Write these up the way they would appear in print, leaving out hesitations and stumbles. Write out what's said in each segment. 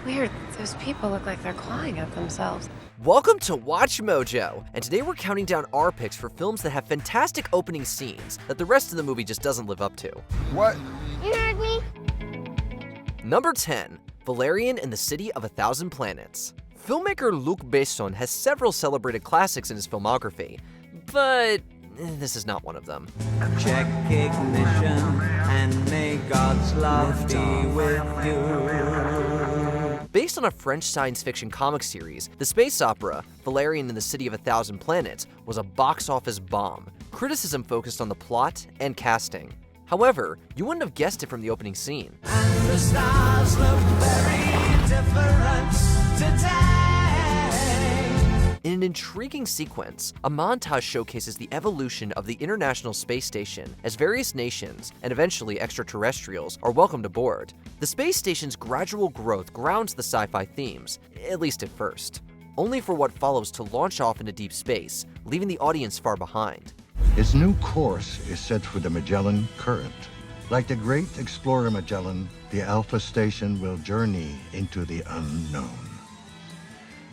Weird, those people look like they're clawing at themselves. Welcome to Watch Mojo, and today we're counting down our picks for films that have fantastic opening scenes that the rest of the movie just doesn't live up to. What? You heard me? Number 10, Valerian and the City of a Thousand Planets. Filmmaker Luc Besson has several celebrated classics in his filmography, but this is not one of them. Check ignition, and may God's love be with you. Based on a French science fiction comic series, the space opera, Valerian and the City of a Thousand Planets, was a box office bomb. Criticism focused on the plot and casting. However, you wouldn't have guessed it from the opening scene. And the stars look very different today. In an intriguing sequence, a montage showcases the evolution of the International Space Station as various nations, and eventually extraterrestrials, are welcomed aboard. The space station's gradual growth grounds the sci-fi themes, at least at first, only for what follows to launch off into deep space, leaving the audience far behind. Its new course is set for the Magellan Current. Like the great explorer Magellan, the Alpha Station will journey into the unknown,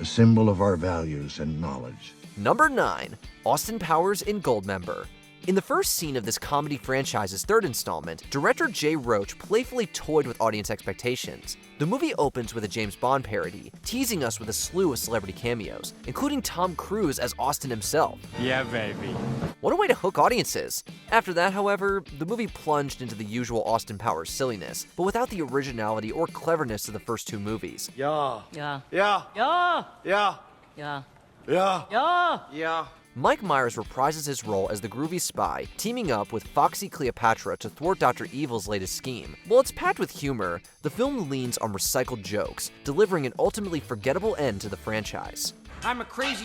a symbol of our values and knowledge. Number 9, Austin Powers in Goldmember. In the first scene of this comedy franchise's third installment, director Jay Roach playfully toyed with audience expectations. The movie opens with a James Bond parody, teasing us with a slew of celebrity cameos, including Tom Cruise as Austin himself. Yeah, baby. What a way to hook audiences. After that, however, the movie plunged into the usual Austin Powers silliness, but without the originality or cleverness of the first two movies. Yeah. Yeah. Yeah. Yeah. Yeah. Yeah. Yeah. Yeah. Yeah. Mike Myers reprises his role as the groovy spy, teaming up with Foxy Cleopatra to thwart Dr. Evil's latest scheme. While it's packed with humor, the film leans on recycled jokes, delivering an ultimately forgettable end to the franchise. I'm a crazy.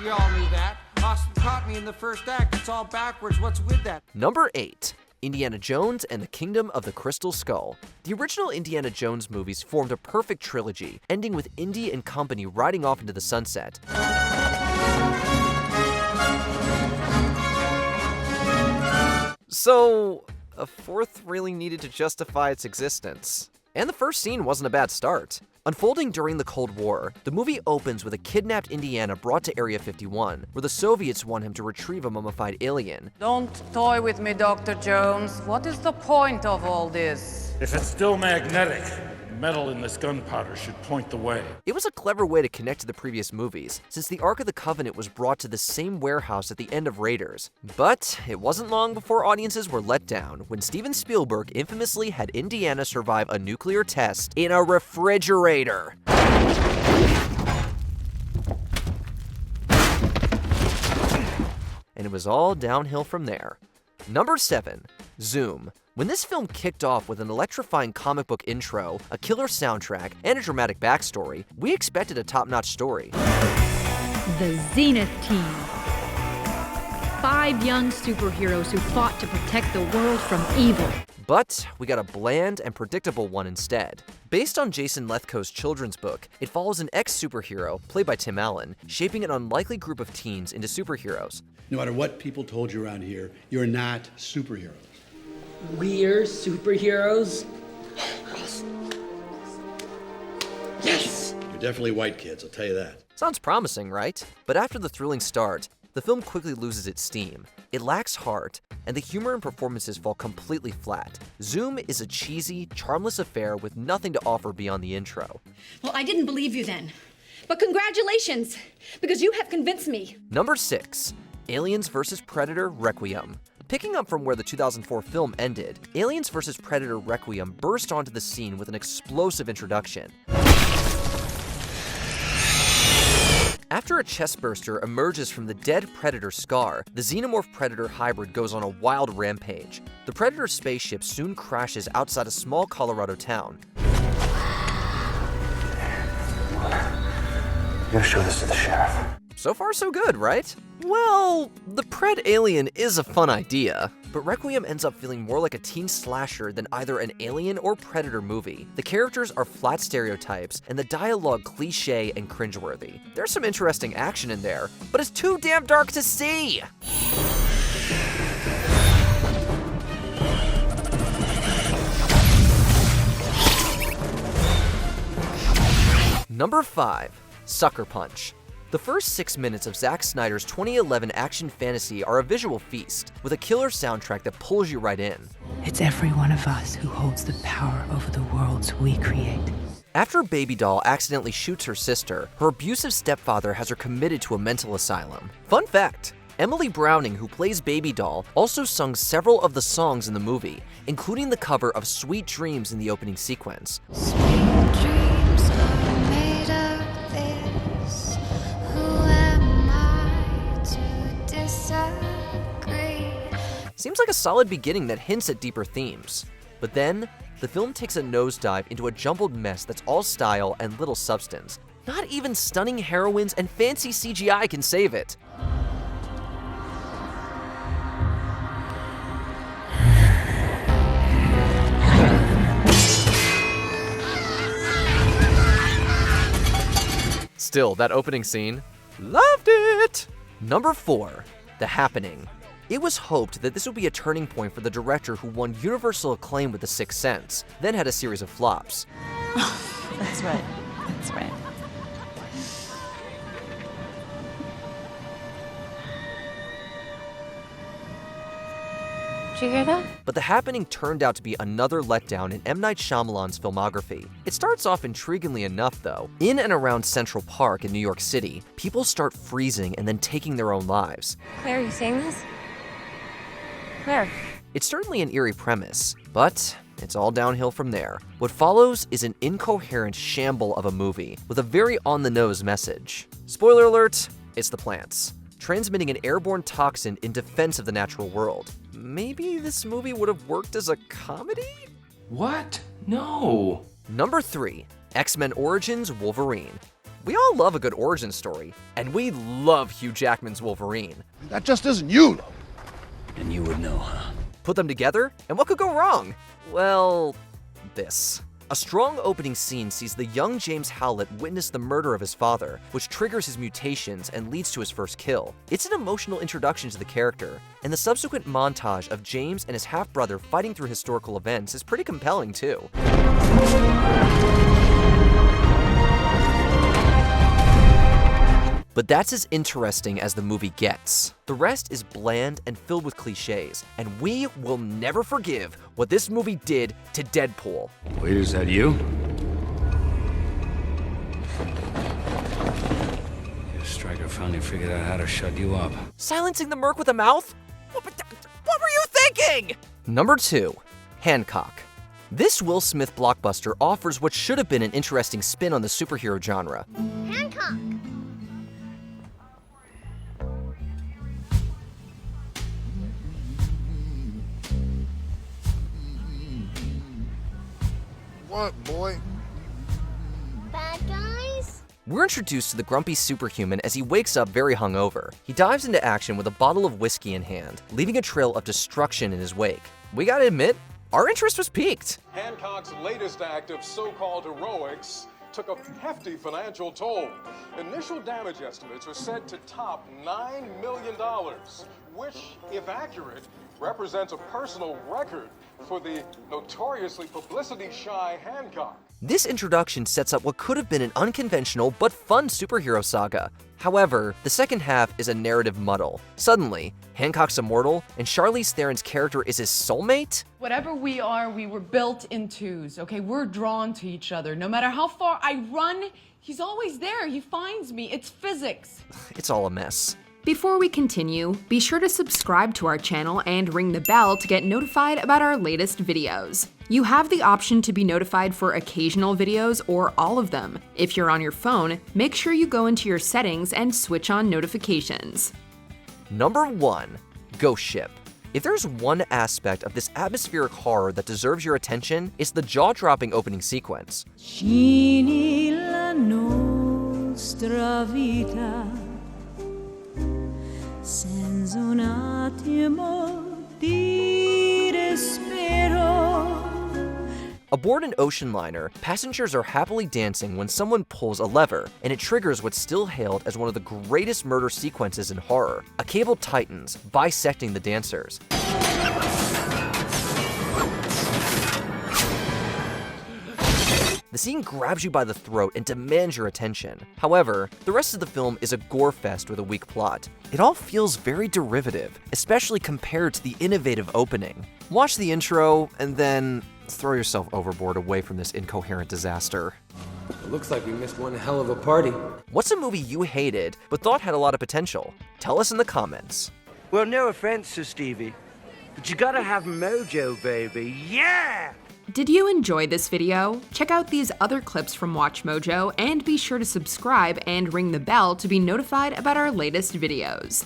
We all knew that. Austin caught me in the first act. It's all backwards. What's with that? Number 8. Indiana Jones and the Kingdom of the Crystal Skull. The original Indiana Jones movies formed a perfect trilogy, ending with Indy and company riding off into the sunset. So, a fourth really needed to justify its existence. And the first scene wasn't a bad start. Unfolding during the Cold War, the movie opens with a kidnapped Indiana brought to Area 51, where the Soviets want him to retrieve a mummified alien. Don't toy with me, Dr. Jones. What is the point of all this? If it's still magnetic, metal in this gunpowder should point the way. It was a clever way to connect to the previous movies, since the Ark of the Covenant was brought to the same warehouse at the end of Raiders. But it wasn't long before audiences were let down when Steven Spielberg infamously had Indiana survive a nuclear test in a refrigerator. And it was all downhill from there. Number 7, Zoom. When this film kicked off with an electrifying comic book intro, a killer soundtrack, and a dramatic backstory, we expected a top-notch story. The Zenith Team. 5 young superheroes who fought to protect the world from evil. But we got a bland and predictable one instead. Based on Jason Lethko's children's book, it follows an ex-superhero, played by Tim Allen, shaping an unlikely group of teens into superheroes. No matter what people told you around here, you're not superheroes. We're superheroes? Yes! You're definitely white kids, I'll tell you that. Sounds promising, right? But after the thrilling start, the film quickly loses its steam. It lacks heart, and the humor and performances fall completely flat. Zoom is a cheesy, charmless affair with nothing to offer beyond the intro. Well, I didn't believe you then. But congratulations, because you have convinced me. Number 6, Aliens vs. Predator Requiem. Picking up from where the 2004 film ended, Aliens vs. Predator Requiem burst onto the scene with an explosive introduction. After a chestburster emerges from the dead Predator Scar, the Xenomorph Predator hybrid goes on a wild rampage. The Predator spaceship soon crashes outside a small Colorado town. You gotta show this to the sheriff. So far so good, right? Well, the Pred alien is a fun idea, but Requiem ends up feeling more like a teen slasher than either an Alien or Predator movie. The characters are flat stereotypes, and the dialogue cliche and cringeworthy. There's some interesting action in there, but it's too damn dark to see! Number 5. Sucker Punch. The first 6 minutes of Zack Snyder's 2011 action fantasy are a visual feast, with a killer soundtrack that pulls you right in. It's every one of us who holds the power over the worlds we create. After Baby Doll accidentally shoots her sister, her abusive stepfather has her committed to a mental asylum. Fun fact, Emily Browning, who plays Baby Doll, also sung several of the songs in the movie, including the cover of Sweet Dreams in the opening sequence. Sweet dreams are made of this. Who am I to disagree? Seems like a solid beginning that hints at deeper themes. But then, the film takes a nosedive into a jumbled mess that's all style and little substance. Not even stunning heroines and fancy CGI can save it. Still, that opening scene, loved it! Number 4, The Happening. It was hoped that this would be a turning point for the director who won universal acclaim with The Sixth Sense, then had a series of flops. That's right. That's right. Did you hear that? But The Happening turned out to be another letdown in M. Night Shyamalan's filmography. It starts off intriguingly enough, though. In and around Central Park in New York City, people start freezing and then taking their own lives. Claire, are you seeing this? Claire. It's certainly an eerie premise, but it's all downhill from there. What follows is an incoherent shamble of a movie with a very on-the-nose message. Spoiler alert, it's the plants, transmitting an airborne toxin in defense of the natural world. Maybe this movie would have worked as a comedy? What? No. Number 3, X-Men Origins Wolverine. We all love a good origin story, and we love Hugh Jackman's Wolverine. That just isn't you, though. And you would know, huh? Put them together, and what could go wrong? Well, this. A strong opening scene sees the young James Howlett witness the murder of his father, which triggers his mutations and leads to his first kill. It's an emotional introduction to the character, and the subsequent montage of James and his half-brother fighting through historical events is pretty compelling too. But that's as interesting as the movie gets. The rest is bland and filled with cliches, and we will never forgive what this movie did to Deadpool. Wait, is that you? Your striker finally figured out how to shut you up. Silencing the merc with a mouth? What were you thinking? Number 2, Hancock. This Will Smith blockbuster offers what should have been an interesting spin on the superhero genre. Hancock! What, boy? Bad guys? We're introduced to the grumpy superhuman as he wakes up very hungover. He dives into action with a bottle of whiskey in hand, leaving a trail of destruction in his wake. We gotta admit, our interest was piqued. Hancock's latest act of so-called heroics took a hefty financial toll. Initial damage estimates are said to top $9 million, which, if accurate, represents a personal record for the notoriously publicity-shy Hancock. This introduction sets up what could have been an unconventional but fun superhero saga. However, the second half is a narrative muddle. Suddenly, Hancock's immortal, and Charlize Theron's character is his soulmate? Whatever we are, we were built in twos, okay? We're drawn to each other. No matter how far I run, he's always there. He finds me. It's physics. It's all a mess. Before we continue, be sure to subscribe to our channel and ring the bell to get notified about our latest videos. You have the option to be notified for occasional videos or all of them. If you're on your phone, make sure you go into your settings and switch on notifications. Number 1, Ghost Ship. If there's one aspect of this atmospheric horror that deserves your attention, it's the jaw-dropping opening sequence. Scini la nostra vita senza un attimo di respiro. Aboard an ocean liner, passengers are happily dancing when someone pulls a lever, and it triggers what's still hailed as one of the greatest murder sequences in horror. A cable tightens, bisecting the dancers. The The scene grabs you by the throat and demands your attention. However, the rest of the film is a gore fest with a weak plot. It all feels very derivative, especially compared to the innovative opening. Watch the intro and then throw yourself overboard away from this incoherent disaster. It looks like we missed one hell of a party. What's a movie you hated but thought had a lot of potential? Tell us in the comments. Well, no offense to Stevie, but you gotta have mojo, baby. Yeah! Did you enjoy this video? Check out these other clips from WatchMojo and be sure to subscribe and ring the bell to be notified about our latest videos.